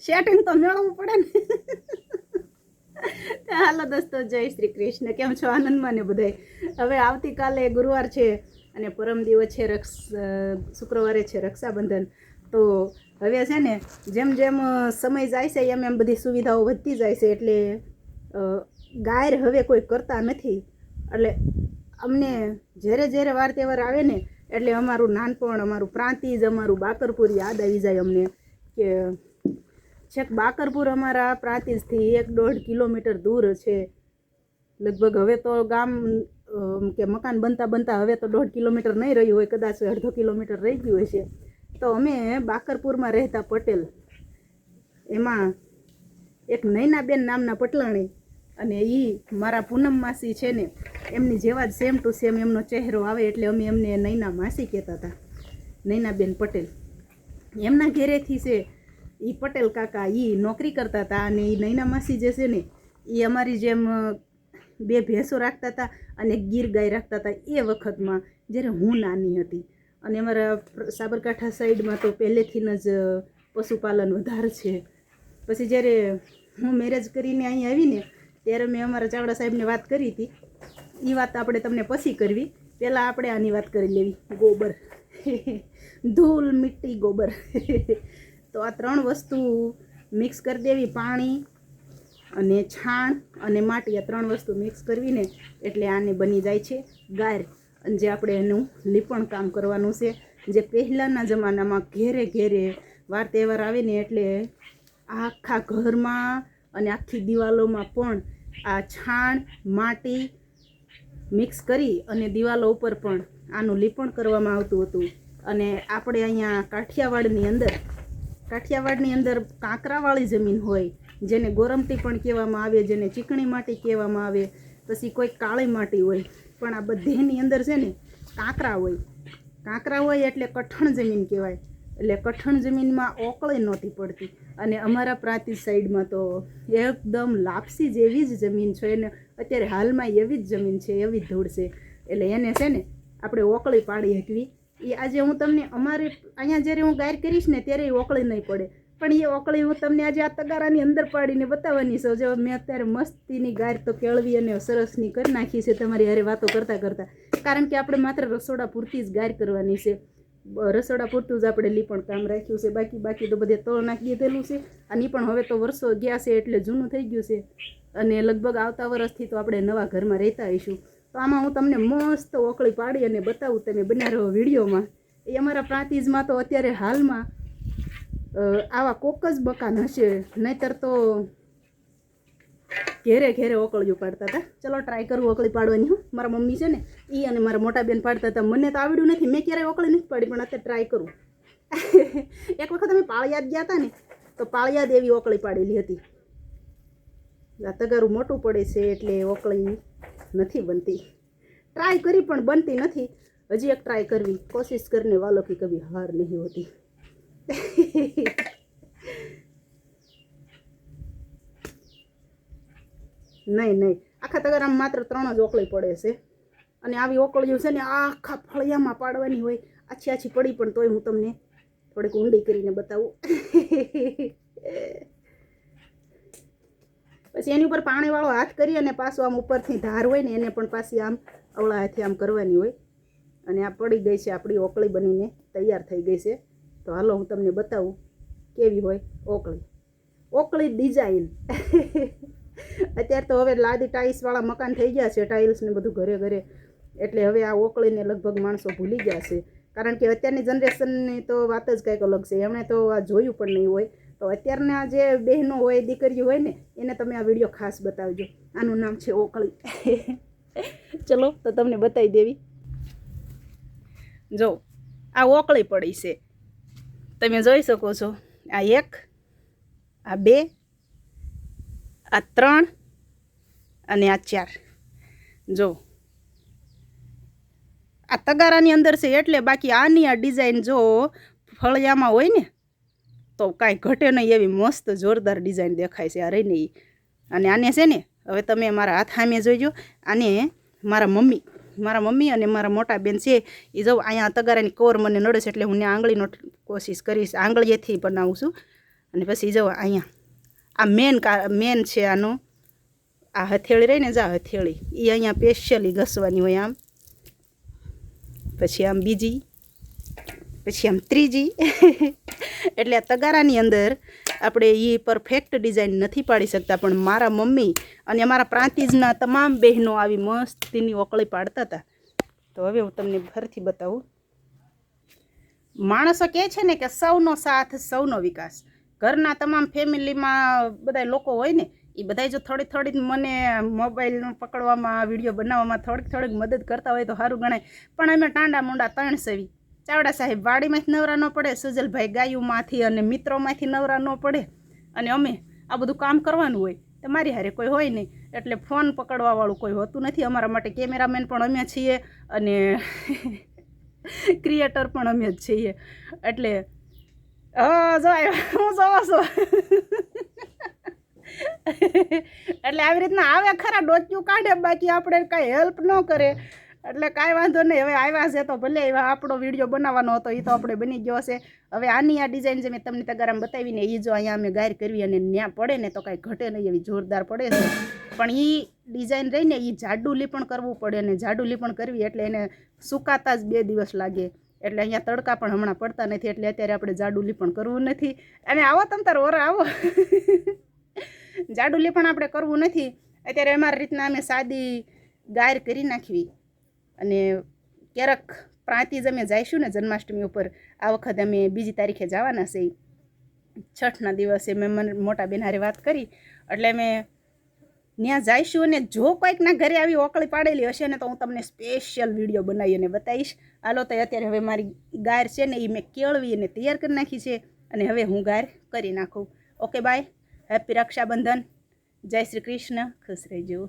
Setting તો મેળવવું પડે ને. હાલો દોસ્તો, જય શ્રી કૃષ્ણ. કેમ છો? આનંદમાં ને બધાય. હવે આવતીકાલે ગુરુવાર છે અને પરમ દિવસ છે શુક્રવારે છે રક્ષાબંધન. તો હવે છે ને જેમ જેમ સમય જાય છે એમ એમ બધી સુવિધાઓ વધતી જાય છે. એટલે ગાયર હવે કોઈ કરતા નથી. એટલે અમને જ્યારે જ્યારે વાર તહેવાર આવે ને એટલે અમારું નાનપણ, અમારું પ્રાંતિજ, અમારું બાકરપુર યાદ આવી જાય અમને. કે છેક બાકરપુર અમારા પ્રાંતિજથી 1-1.5 કિલોમીટર દૂર છે લગભગ. હવે તો ગામ કે મકાન બનતા બનતા હવે તો 1.5 કિલોમીટર નહીં રહ્યું હોય, કદાચ 1/2 કિલોમીટર રહી ગયું હોય છે. તો અમે બાકરપુરમાં રહેતા પટેલ, એમાં એક નૈનાબેન નામના પટલાણી, અને એ મારા પૂનમ માસી છે ને એમની જેવા જ સેમ ટુ સેમ એમનો ચહેરો આવે એટલે અમે એમને નૈના માસી કહેતા હતા, નૈનાબેન પટેલ. એમના ઘેરેથી છે એ પટેલ કાકા એ નોકરી કરતા હતા અને એ નૈના માસી જે છે ને એ અમારી જેમ 2 ભેંસો રાખતા હતા અને ગીર ગાય રાખતા હતા એ વખતમાં, જ્યારે હું નાની હતી. અને અમારા સાબરકાંઠા સાઈડમાં તો પહેલેથી જ પશુપાલન વધારે છે. પછી જ્યારે હું મેરેજ કરીને અહીં આવીને ત્યારે મેં અમારા ચાવડા સાહેબને વાત કરી હતી. એ વાત આપણે તમને પછી કરવી, પહેલાં આપણે આની વાત કરી લેવી. ગોબર, ધૂળ, મિટ્ટી, ગોબર. તો આ 3 વસ્તુ મિક્સ કરી દેવી, પાણી અને છાણ અને માટી, આ 3 વસ્તુ મિક્સ કરવીને એટલે આને બની જાય છે ગાયર. અને જે આપણે એનું લીપણ કામ કરવાનું છે, જે પહેલાંના જમાનામાં ઘેરે ઘેરે વાર તહેવાર આવે ને એટલે આખા ઘરમાં અને આખી દિવાલોમાં પણ આ છાણ માટી મિક્સ કરી અને દિવાલો ઉપર પણ આનું લીપણ કરવામાં આવતું હતું. અને આપણે અહીંયા કાઠિયાવાડની અંદર કાંકરાવાળી જમીન હોય, જેને ગોરમટી પણ કહેવામાં આવે, જેને ચીકણી માટી કહેવામાં આવે, પછી કોઈ કાળી માટી હોય, પણ આ બધેની અંદર છે ને કાંકરા હોય એટલે કઠણ જમીન કહેવાય. એટલે કઠણ જમીનમાં ઓકળી નહોતી પડતી. અને અમારા પ્રાંતિજ સાઈડમાં તો એકદમ લાપસી જેવી જ જમીન છે, અને અત્યારે હાલમાં એવી જ જમીન છે, એવી જ ધૂળ છે. એટલે એને છે ને આપણે ઓકળી પાડી શકવી. એ આજે હું તમને અમારે અહીંયા જ્યારે હું ગાયર કરીશ ને ત્યારે એ ઓકળી નહીં પડે, પણ એ ઓકળી હું તમને આજે આ તગારાની અંદર પાડીને બતાવવાની છું. જો મેં અત્યારે મસ્તીની ગાયર તો કેળવી અને સરસની કરી નાખી છે તમારી હારે વાતો કરતાં કરતાં, કારણ કે આપણે માત્ર રસોડા પૂરતી જ ગાયર કરવાની છે. રસોડા પૂરતું જ આપણે લીપણ કામ રાખ્યું છે, બાકી તો બધે તળ નાખી દીધેલું છે. અને પણ હવે તો વર્ષો ગયા છે એટલે જૂનું થઈ ગયું છે, અને લગભગ આવતા વર્ષથી તો આપણે નવા ઘરમાં રહેતા આવીશું. તો આમાં હું તમને મસ્ત ઓકળી પાડી અને બતાવું, તમે બન્યા રહો વિડીયોમાં. એ અમારા પ્રાંતિજમાં તો અત્યારે હાલમાં આવા કોક જ મકાન હશે, નહીતર તો ઘેરે ઘેરે ઓકળીઓ પાડતા હતા. ચલો ટ્રાય કરું ઓકળી પાડવાની. હું મારા મમ્મી છે ને એ અને મારા મોટા બેન પાડતા હતા. મને તો આવડ્યું નથી, મેં ક્યારેય ઓકળી નથી પાડી, પણ અત્યારે ટ્રાય કરું. એક વખત અમે પાળિયાદ ગયા હતા ને તો પાળિયાદ એવી ઓકળી પાડેલી હતી. આ તગારું મોટું પડે છે એટલે ઓકળી નથી બનતી. ટ્રાય કરી પણ બનતી નથી. હજી એક ટ્રાય કરવી, કોશિશ કરને વાલો કે કભી હાર નહીં હોતી. નહીં, આખા તગારામાં માત્ર 3 જ ઓકળી પડે છે. અને આવી ઓકળીઓ છે ને આખા ફળિયામાં પાડવાની હોય. આછી પડી પણ તોય હું તમને થોડીક ઊંડી કરીને બતાવું. પછી એની ઉપર પાણીવાળો હાથ કરી અને પાછું આમ ઉપરથી ધાર હોય ને એને પણ પાછી આમ અવળા હાથે આમ કરવાની હોય. અને આ પડી ગઈ છે, આપણી ઓકળી બનીને તૈયાર થઈ ગઈ છે. તો હાલો હું તમને બતાવું કેવી હોય ઓકળી ડિઝાઇન. અત્યારે તો હવે લાદી ટાઇલ્સવાળા મકાન થઈ ગયા છે, ટાઇલ્સ ને બધું ઘરે ઘરે. એટલે હવે આ ઓકળીને લગભગ માણસો ભૂલી ગયા છે, કારણ કે અત્યારની જનરેશનની તો વાત જ કંઈક અલગ છે. એમણે તો આ જોયું પણ નહીં હોય. તો અત્યારના જે બહેનો હોય, દીકરીઓ હોય ને એને તમે આ વિડીયો ખાસ બતાવજો. આનું નામ છે ઓકળી. ચલો તો તમને બતાવી દેવી. જો આ ઓકળી પડી છે, તમે જોઈ શકો છો. આ 1, આ 2, આ 3 અને આ 4. જો આ તગારાની અંદર છે એટલે, બાકી આની આ ડિઝાઇન જો ફળિયામાં હોય ને તો કાંઈ ઘટે નહીં એવી મસ્ત જોરદાર ડિઝાઇન દેખાય છે આ રહીને એ. અને આને છે ને હવે તમે મારા હાથ સામે જોઈજો. આને મારા મમ્મી મારા મમ્મી અને મારા મોટા બેન છે એ જો અહીંયા તગારાની કોર મને નડે છે એટલે હું ત્યાં આંગળીનો કોશિશ કરીશ, આંગળીએથી બનાવું છું. અને પછી જો અહીંયા આ મેન છે આનું, આ હથેળી રહી ને જા હથેળી એ અહીંયા સ્પેશિયલી ઘસવાની હોય આમ, પછી આમ બીજી, પછી આમ ત્રીજી. એટલે આ તગારાની અંદર આપણે એ પરફેક્ટ ડિઝાઇન નથી પાડી શકતા, પણ મારા મમ્મી અને મારા પ્રાંતિજના તમામ બહેનો આવી મસ્તીની ઓકળી પાડતા હતા. તો હવે હું તમને ફરીથી બતાવું. માણસો કહે છે ને કે સૌનો સાથ સૌનો વિકાસ. ઘરના તમામ ફેમિલીમાં બધા લોકો હોય ને એ બધા જો થોડી થોડી મને મોબાઈલનું પકડવામાં, વિડીયો બનાવવામાં થોડીક મદદ કરતા હોય તો સારું ગણાય. પણ અમે ટાંડા મુંડા 3 સેવી, ચાવડા સાહેબ વાડીમાંથી નવરા ન પડે, સુજલભાઈ ગાયુમાંથી અને મિત્રોમાંથી નવરા ન પડે, અને અમે આ બધું કામ કરવાનું હોય. તમારી હારે કોઈ હોય નહીં, એટલે ફોન પકડવાવાળું કોઈ હોતું નથી. અમારા માટે કેમેરામેન પણ અમે છીએ અને ક્રિએટર પણ અમે જ છીએ. એટલે જો હું જોવો છો. એટલે આવી રીતના આવે ખરા, ડોચ્યું કાઢે, બાકી આપણે કાંઈ હેલ્પ ન કરે. એટલે કાંઈ વાંધો નહીં, હવે આવ્યા છે તો ભલે એવા આપણો વિડીયો બનાવવાનો હતો એ તો આપણે બની ગયો છે. હવે આની આ ડિઝાઇન જે મેં તમને તગારામાં બતાવીને એ જો અહીંયા અમે ગાયર કરવી અને ન્યા પડે ને તો કાંઈ ઘટે નહીં, એવી જોરદાર પડે છે. પણ એ ડિઝાઇન રહીને એ જાડું લીપણ કરવું પડે, અને જાડું લીપણ કરવી એટલે એને સુકાતા જ 2 દિવસ લાગે. એટલે અહીંયા તડકા પણ હમણાં પડતા નથી, એટલે અત્યારે આપણે જાડું લીપણ કરવું નથી. અને આવો તમ તાર ઓરા આવો. જાડું લીપણ આપણે કરવું નથી અત્યારે. અમારી રીતના અમે સાદી ગાયર કરી નાખવી. અને ક્યારેક પ્રાંતિજ અમે જઈશું ને જન્માષ્ટમી ઉપર, આ વખતે અમે 2જી તારીખે જવાના છે. છઠના દિવસે મેં મોટા બેન હારે વાત કરી, એટલે અમે ત્યાં જઈશું. અને જો કોઈકના ઘરે આવી ઓકળી પાડેલી હશે ને તો હું તમને સ્પેશિયલ વિડીયો બનાવીને બતાવીશ. હાલો તો અત્યારે હવે મારી ગાયર છે ને એ મેં કેળવી અને તૈયાર કરી નાખી છે, અને હવે હું ગાયર કરી નાખું. ઓકે બાય, હેપી રક્ષાબંધન, જય શ્રી કૃષ્ણ, ખુશ રહેજો.